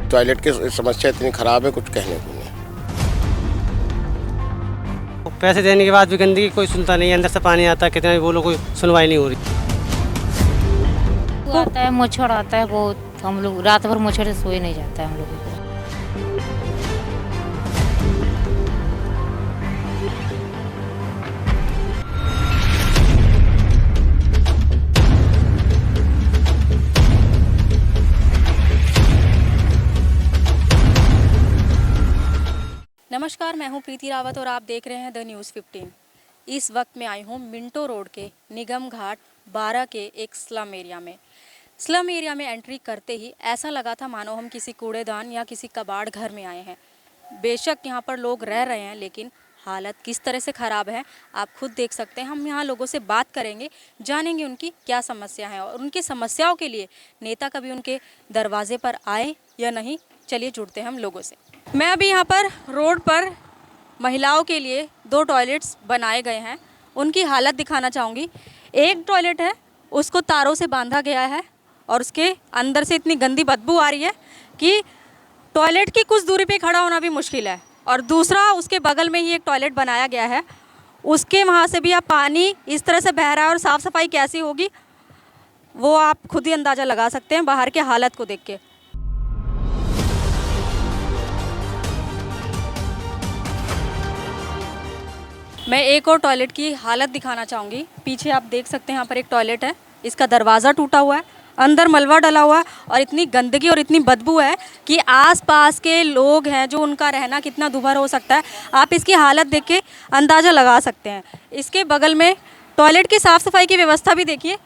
Toilet की समस्या इतनी ख़राब है, कुछ कहने को नहीं। पैसे देने के बाद भी गंदगी कोई सुनता नहीं है, अंदर से पानी आता है, कितना भी बोलो कोई सुनवाई नहीं हो रही। आता है, मच्छर आता है बहुत, हम लोग रात भर मच्छर से सोए नहीं जाता है हम लोगों को। नमस्कार, मैं हूं प्रीति रावत और आप देख रहे हैं द न्यूज़ 15। इस वक्त मैं आई हूं मिंटो रोड के निगम घाट 12 के एक स्लम एरिया में। स्लम एरिया में एंट्री करते ही ऐसा लगा था मानो हम किसी कूड़ेदान या किसी कबाड़ घर में आए हैं। बेशक यहां पर लोग रह रहे हैं, लेकिन हालत किस तरह से ख़राब है आप खुद देख सकते हैं। हम यहाँ लोगों से बात करेंगे, जानेंगे उनकी क्या समस्या है और उनकी समस्याओं के लिए नेता कभी उनके दरवाजे पर आए या नहीं। चलिए जुड़ते हैं हम लोगों से। मैं अभी यहाँ पर रोड पर महिलाओं के लिए 2 टॉयलेट्स बनाए गए हैं, उनकी हालत दिखाना चाहूँगी। एक टॉयलेट है, उसको तारों से बांधा गया है और उसके अंदर से इतनी गंदी बदबू आ रही है कि टॉयलेट की कुछ दूरी पे खड़ा होना भी मुश्किल है। और दूसरा, उसके बगल में ही एक टॉयलेट बनाया गया है, उसके वहाँ से भी अब पानी इस तरह से बह रहा है और साफ़ सफाई कैसी होगी वो आप खुद ही अंदाज़ा लगा सकते हैं बाहर के हालत को देख के। मैं एक और टॉयलेट की हालत दिखाना चाहूँगी। पीछे आप देख सकते हैं, यहाँ पर एक टॉयलेट है, इसका दरवाज़ा टूटा हुआ है, अंदर मलबा डला हुआ है और इतनी गंदगी और इतनी बदबू है कि आसपास के लोग हैं जो उनका रहना कितना दुभर हो सकता है, आप इसकी हालत देख के अंदाज़ा लगा सकते हैं। इसके बगल में टॉयलेट की साफ़ सफाई की व्यवस्था भी देखिए,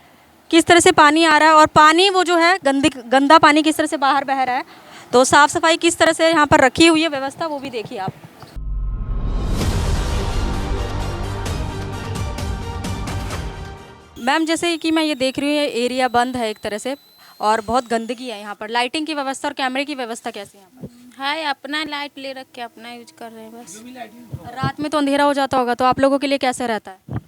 किस तरह से पानी आ रहा है और पानी वो जो है गंदा पानी किस तरह से बाहर बह रहा है। तो साफ़ सफाई किस तरह से यहाँ पर रखी हुई है व्यवस्था, वो भी देखिए आप। मैम, जैसे कि मैं ये देख रही हूँ, ये एरिया बंद है एक तरह से और बहुत गंदगी है यहाँ पर। लाइटिंग की व्यवस्था और कैमरे की व्यवस्था कैसी है यहाँ पर? है, अपना लाइट ले रख के अपना यूज कर रहे हैं बस। रात में तो अंधेरा हो जाता होगा, तो आप लोगों के लिए कैसे रहता है?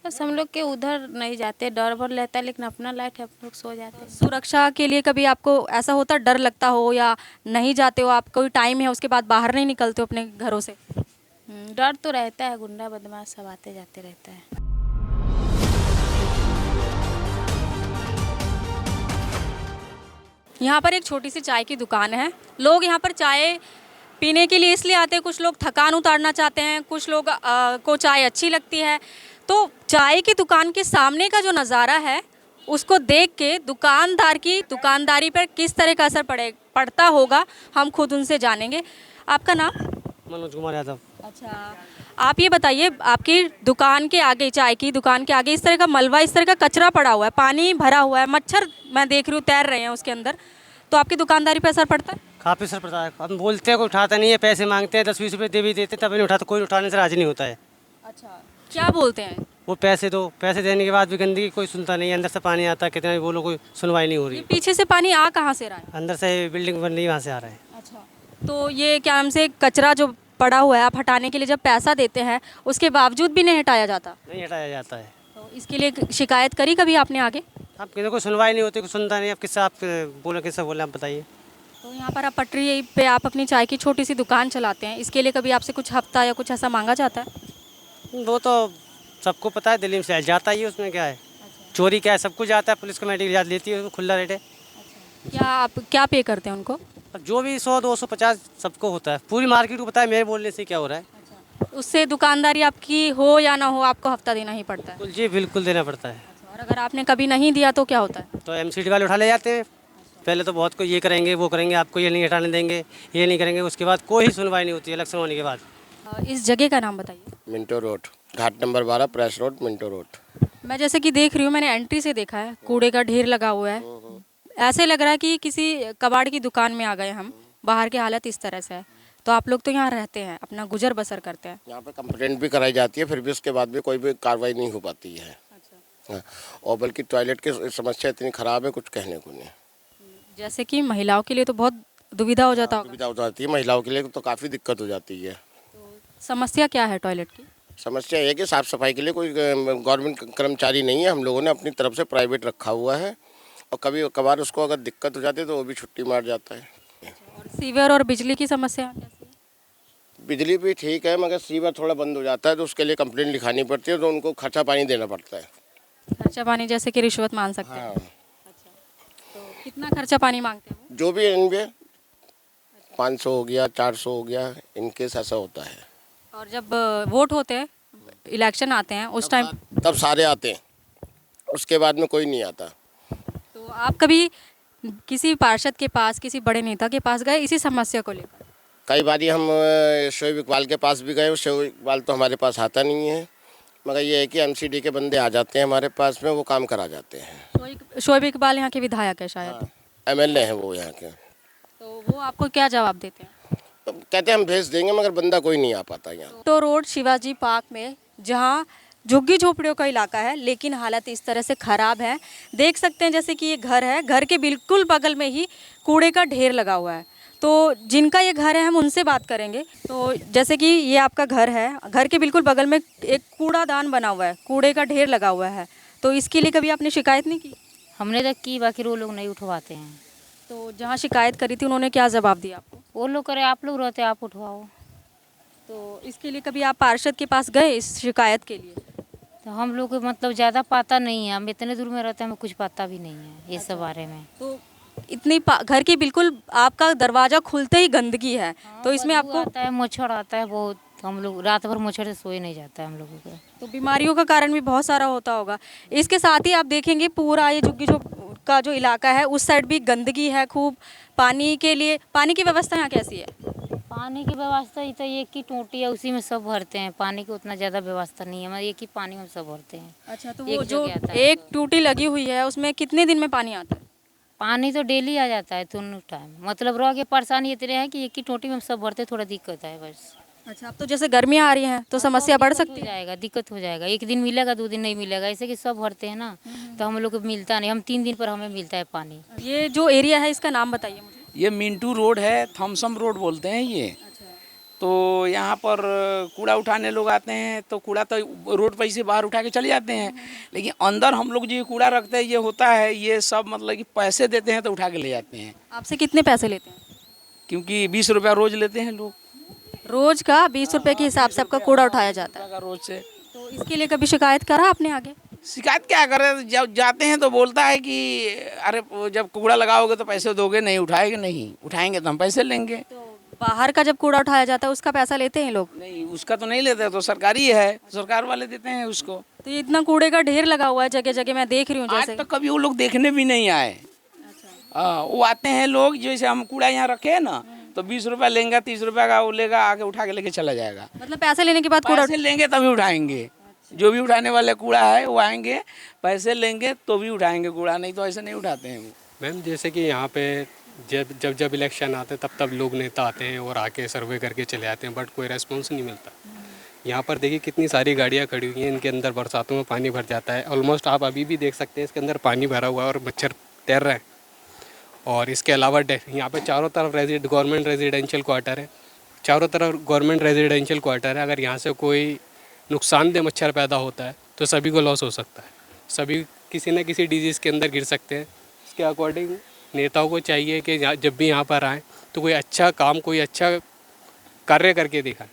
बस हम लोग के उधर नहीं जाते, डर भर लेता है, लेकिन अपना लाइट है, हम लोग सो जाते हैं। सुरक्षा के लिए कभी आपको ऐसा होता डर लगता हो या नहीं जाते हो, आप कोई टाइम है उसके बाद बाहर नहीं निकलते हो अपने घरों से? डर तो रहता है, गुंडा बदमाश सब आते जाते रहता है। यहाँ पर एक छोटी सी चाय की दुकान है। लोग यहाँ पर चाय पीने के लिए इसलिए आते हैं, कुछ लोग थकान उतारना चाहते हैं, कुछ लोग को चाय अच्छी लगती है। तो चाय की दुकान के सामने का जो नज़ारा है उसको देख के दुकानदार की दुकानदारी पर किस तरह का असर पड़ता होगा, हम खुद उनसे जानेंगे। आपका नाम? मनोज कुमार यादव। अच्छा, आप ये बताइए, आपकी दुकान के आगे, चाय की दुकान के आगे इस तरह का मलबा, इस तरह का कचरा पड़ा हुआ है, पानी भरा हुआ है, मच्छर मैं देख रही हूँ तैर रहे हैं उसके अंदर, तो आपकी दुकानदारी पे असर पड़ता है? काफ़ी असर पड़ता है। हम बोलते हैं कोई उठाता नहीं है, पैसे मांगते हैं 10-20 रुपये दे भी देते, तभी नहीं उठाता, कोई उठाने से राजी नहीं होता है। अच्छा, क्या बोलते हैं? वो पैसे दो, पैसे देने के बाद भी गंदगी कोई सुनता नहीं है, अंदर से पानी आता है, कितना भी बोलो कोई सुनवाई नहीं हो रही। ये पीछे से पानी आ कहाँ से रहा है? अंदर से बिल्डिंग बन रही है, वहाँ से आ रहा है। अच्छा, तो ये क्या नाम से कचरा जो पड़ा हुआ है, आप हटाने के लिए जब पैसा देते हैं उसके बावजूद भी नहीं हटाया जाता? नहीं हटाया जाता है। तो इसके लिए शिकायत करी कभी आपने आगे? आप किसी कोई सुनवाई नहीं होती, कोई सुनता नहीं। आप किससे आप किससे बोले, आप बताइए। तो यहाँ पर आप पटरी पे आप अपनी चाय की छोटी सी दुकान चलाते हैं, इसके लिए कभी आपसे कुछ हफ्ता या कुछ ऐसा मांगा जाता है? वो तो सबको पता है, दिल्ली में से जाता ही है, उसमें क्या है। चोरी क्या है, सब कुछ जाता है, पुलिस कमेटी याद लेती है, उसमें खुला रेट है। क्या आप क्या पे करते हैं उनको? अब जो भी 100-250 सबको होता है, पूरी मार्केट को पता है, मेरे बोलने से क्या हो रहा है। उससे दुकानदारी आपकी हो या ना हो, आपको हफ्ता देना ही पड़ता है? जी बिल्कुल देना पड़ता है। और अगर आपने कभी नहीं दिया तो क्या होता है? तो एमसीडी वाले उठा ले जाते हैं। पहले तो बहुत को ये करेंगे, वो करेंगे, आपको ये नहीं हटाने देंगे, ये नहीं करेंगे, उसके बाद कोई सुनवाई नहीं होती इलेक्शन होने के बाद। इस जगह का नाम बताइए। मिंटो रोड, घाट number 12, press road, Minto road. मैं जैसे कि देख रही हूँ, मैंने एंट्री से देखा है, कूड़े का ढेर लगा हुआ है। ऐसे लग रहा है कि किसी कबाड़ की दुकान में आ गए हम। बाहर की हालत इस तरह से है, तो आप लोग तो यहाँ रहते हैं, अपना गुजर बसर करते हैं। यहाँ पे कंप्लेंट भी कराई जाती है, फिर भी उसके बाद भी कोई भी कार्रवाई नहीं हो पाती है। हाँ, और बल्कि टॉयलेट की समस्या इतनी ख़राब है, कुछ कहने को नहीं। जैसे कि महिलाओं के लिए तो बहुत दुविधा हो जाता होगा। दुविधा हो जाती है, महिलाओं के लिए तो काफ़ी दिक्कत हो जाती है। समस्या क्या है टॉयलेट की? समस्या ये है कि साफ़ सफाई के लिए कोई गवर्नमेंट कर्मचारी नहीं है। हम लोगों ने अपनी तरफ से प्राइवेट रखा हुआ है और कभी कभार उसको अगर दिक्कत हो जाती है तो वो भी छुट्टी मार जाता है। और सीवर और बिजली की समस्या कैसी है? बिजली भी ठीक है, मगर सीवर थोड़ा बंद हो जाता है तो उसके लिए कंप्लेंट लिखानी पड़ती है, तो उनको खर्चा पानी देना पड़ता है। खर्चा पानी जैसे कि रिश्वत मांग सकते हैं। हाँ, तो कितना खर्चा पानी मांगते हैं वो? जो भी इनमें 500 हो गया, 400 हो गया, इनके ऐसा होता है। और जब वोट होते हैं, इलेक्शन आते हैं, उस टाइम तब सारे आते हैं, उसके बाद में कोई नहीं आता। तो आप कभी किसी पार्षद के पास, किसी बड़े नेता के पास गए इसी समस्या को लेकर? कई बारी हम शोएब इकबाल के पास भी गए, शोएब इकबाल तो हमारे पास आता नहीं है, मगर ये है कि एमसीडी के बंदे आ जाते हैं हमारे पास में, वो काम करा जाते हैं। शोएब इकबाल यहाँ के विधायक है शायद। एमएलए हैं वो यहाँ के। तो वो आपको क्या जवाब देते हैं? तो कहते हैं हम भेज देंगे, मगर बंदा कोई नहीं आ पाता यहाँ। तो रोड शिवाजी पार्क में जहाँ झुग्गी झोपड़ियों का इलाका है, लेकिन हालत इस तरह से ख़राब है। देख सकते हैं जैसे कि ये घर है, घर के बिल्कुल बगल में ही कूड़े का ढेर लगा हुआ है। तो जिनका ये घर है हम उनसे बात करेंगे। तो जैसे कि ये आपका घर है, घर के बिल्कुल बगल में एक कूड़ादान बना हुआ है, कूड़े का ढेर लगा हुआ है, तो इसके लिए कभी आपने शिकायत नहीं की? हमने तो की, बाकी वो लोग नहीं उठवाते हैं। तो जहाँ शिकायत करी थी उन्होंने क्या जवाब दिया आपको? वो लोग करे आप लोग रहते आप उठवाओ। तो इसके लिए कभी आप पार्षद के पास गए इस शिकायत के लिए? तो हम लोग को मतलब ज़्यादा पता नहीं है, हम इतने दूर में रहते हैं, हमें कुछ पता भी नहीं है ये सब बारे में। तो इतनी घर की बिल्कुल आपका दरवाज़ा खुलते ही गंदगी है, तो इसमें बदबू आपको आता है, मच्छर आता है बहुत, हम लोग रात भर मच्छर से सोए नहीं जाता है हम लोगों को। तो बीमारियों का कारण भी बहुत सारा होता होगा। इसके साथ ही आप देखेंगे पूरा ये झुग्गी झोप का जो इलाका है उस साइड भी गंदगी है खूब। पानी के लिए, पानी की व्यवस्था यहाँ कैसी है? पानी की व्यवस्था ही तो एक ही टोटी है, उसी में सब भरते हैं। पानी की उतना ज़्यादा व्यवस्था नहीं है, हमारे एक ही पानी में सब भरते हैं। अच्छा, तो एक वो जो जगह आता है एक टूटी लगी हुई है उसमें कितने दिन में पानी आता है? पानी तो डेली आ जाता है दोनों टाइम। मतलब रह के परेशानी इतने है कि एक ही टोटी में सब भरते, थोड़ा दिक्कत है बस। अच्छा, अब तो जैसे गर्मियाँ आ रही हैं तो समस्या बढ़ दिक्कत सकती हो है। जाएगा, दिक्कत हो जाएगा। एक दिन मिलेगा, 2 दिन नहीं मिलेगा, ऐसे कि सब भरते हैं ना, तो हम लोग को मिलता नहीं। हम 3 दिन पर हमें मिलता है पानी। ये जो एरिया है इसका नाम बताइए मुझे। ये मिंटू रोड है, थॉमसन रोड बोलते हैं ये। तो यहाँ पर कूड़ा उठाने लोग आते हैं, तो कूड़ा तो रोड पर से बाहर उठा के चले जाते हैं, लेकिन अंदर हम लोग जो ये कूड़ा रखते हैं ये होता है, ये सब मतलब कि पैसे देते हैं तो उठा के ले जाते हैं। आपसे कितने पैसे लेते हैं? क्योंकि 20 रुपया रोज लेते हैं लोग। रोज का 20 रुपए के हिसाब से आपका कूड़ा उठाया जाता है। रोज से। तो इसके लिए कभी शिकायत करा आपने आगे? शिकायत क्या करें, जब जाते हैं तो बोलता है कि अरे जब कूड़ा लगाओगे तो पैसे दोगे, नहीं उठाएंगे, नहीं उठाएंगे तो हम पैसे लेंगे। तो बाहर का जब कूड़ा उठाया जाता है उसका पैसा लेते हैं लोग? नहीं, उसका तो नहीं लेते, तो सरकारी है, सरकार वाले देते हैं उसको। तो ये इतना कूड़े का ढेर लगा हुआ है जगह जगह, मैं देख रही हूँ आज जैसे। तक कभी वो लोग देखने भी नहीं आए। वो आते हैं लोग, जैसे हम कूड़ा यहाँ रखे हैं ना, तो 20 रुपया लेंगे, 30 रुपया का वो लेगा, आके उठा के लेके चला जाएगा। मतलब पैसे लेने के बाद कूड़ा पैसे लेंगे तभी उठाएंगे। जो भी उठाने वाले कूड़ा है वो आएंगे, पैसे लेंगे तो भी उठाएंगे कूड़ा, नहीं तो ऐसे नहीं उठाते हैं वो। मैम जैसे कि यहाँ पे जब इलेक्शन आते हैं तब लोग नेता आते हैं और आके सर्वे करके चले जाते हैं, बट कोई रेस्पॉन्स नहीं मिलता। यहाँ पर देखिए कितनी सारी गाड़ियाँ खड़ी हुई हैं, इनके अंदर बरसातों में पानी भर जाता है। ऑलमोस्ट आप अभी भी देख सकते हैं इसके अंदर पानी भरा हुआ है और मच्छर तैर रहे हैं। और इसके अलावा यहाँ पे चारों तरफ गवर्नमेंट रेजिडेंशियल क्वार्टर है, चारों तरफ गवर्नमेंट रेजिडेंशियल क्वार्टर है। अगर यहाँ से कोई नुकसानदेह मच्छर पैदा होता है तो सभी को लॉस हो सकता है, सभी किसी न किसी डिजीज़ के अंदर गिर सकते हैं। इसके अकॉर्डिंग नेताओं को चाहिए कि जब भी यहाँ पर आएँ तो कोई अच्छा काम, कोई अच्छा कार्य करके दिखाएं।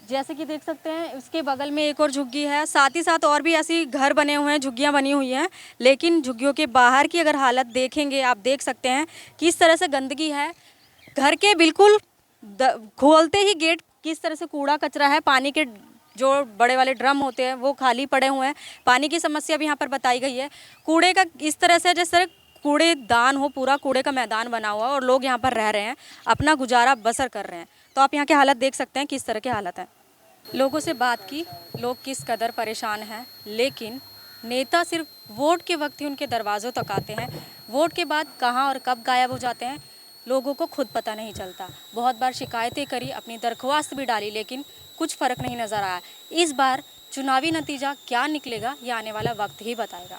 जैसे कि देख सकते हैं उसके बगल में एक और झुग्गी है, साथ ही साथ और भी ऐसी घर बने हुए हैं, झुग्गियां बनी हुई हैं। लेकिन झुग्गियों के बाहर की अगर हालत देखेंगे, आप देख सकते हैं किस तरह से गंदगी है। घर के बिल्कुल खोलते ही गेट किस तरह से कूड़ा कचरा है। पानी के जो बड़े वाले ड्रम होते हैं वो खाली पड़े हुए हैं। पानी की समस्या भी यहाँ पर बताई गई है। कूड़े का इस तरह से जैसे कूड़ेदान हो, पूरा कूड़े का मैदान बना हुआ है और लोग यहाँ पर रह रहे हैं, अपना गुजारा बसर कर रहे हैं। तो आप यहाँ के हालत देख सकते हैं किस तरह के हालत है। लोगों से बात की, लोग किस कदर परेशान हैं, लेकिन नेता सिर्फ वोट के वक्त ही उनके दरवाज़ों तक आते हैं। वोट के बाद कहाँ और कब गायब हो जाते हैं लोगों को खुद पता नहीं चलता। बहुत बार शिकायतें करी, अपनी दरख्वास्त भी डाली, लेकिन कुछ फ़र्क नहीं नज़र आया। इस बार चुनावी नतीजा क्या निकलेगा ये आने वाला वक्त ही बताएगा।